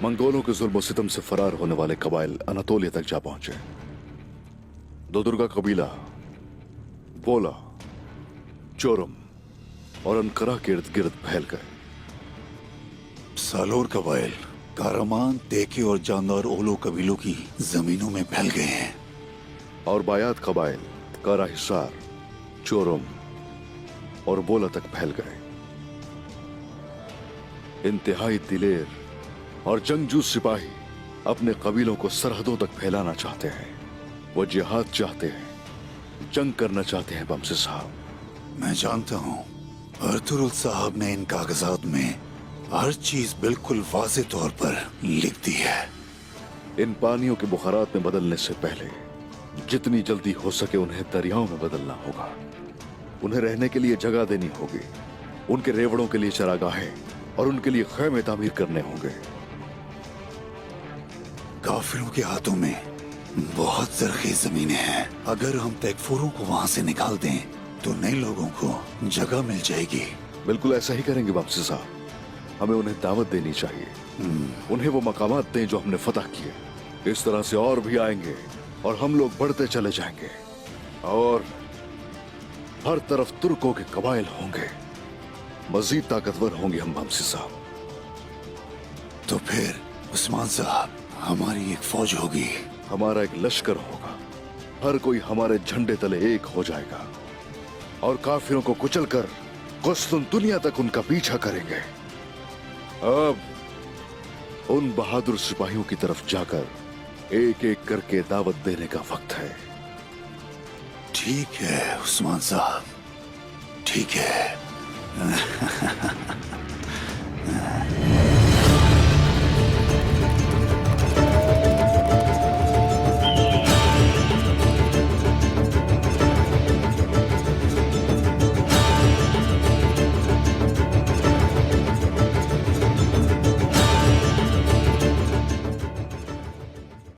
मंगोलों के जुल्म सितम से फरार होने वाले कबाइल अनातोलिया तक जा पहुंचे। दोदुर्गा कबीला, बोला, चोरम और अनकरा के इर्द गिर्द फैल गए। सालोर कबाइल कारामान, तेके और जानदार ओलो कबीलों की जमीनों में फैल गए हैं। और बायात कबाइल कारा हिसार, चोरम और बोला तक फैल गए। इंतहाई दिलेर और जंगजू सिपाही अपने कबीलों को सरहदों तक फैलाना चाहते हैं। वो जिहाद चाहते हैं, जंग करना चाहते हैं बमसे साहब। मैं जानता हूँ अर्थुरुल साहब ने इन कागजात में हर चीज बिल्कुल वाज़े तौर पर लिख दी है। इन पानियों के बुखारात में बदलने से पहले जितनी जल्दी हो सके उन्हें दरियाओं में बदलना होगा। उन्हें रहने के लिए जगह देनी होगी, उनके रेवड़ों के लिए चरागाहें और उनके लिए खैमे तामीर करने होंगे। काफिरों के हाथों में बहुत जरखेज जमीनें हैं। अगर हम तैकफुरों को वहां से निकाल दें तो नए लोगों को जगह मिल जाएगी। बिल्कुल ऐसा ही करेंगे बमसे साहब। हमें उन्हें दावत देनी चाहिए, उन्हें वो मकामात दें जो हमने फतह किए। इस तरह से और भी आएंगे और हम लोग बढ़ते चले जाएंगे और हर तरफ तुर्कों के कबाइल होंगे। मजीद ताकतवर होंगे हम बमसे साहब। तो फिर उस्मान साहब, हमारी एक फौज होगी, हमारा एक लश्कर होगा। हर कोई हमारे झंडे तले एक हो जाएगा और काफिरों को कुचलकर कुस्तुनतुनिया तक उनका पीछा करेंगे। अब उन बहादुर सिपाहियों की तरफ जाकर एक एक करके दावत देने का वक्त है। ठीक है उस्मान साहब, ठीक है।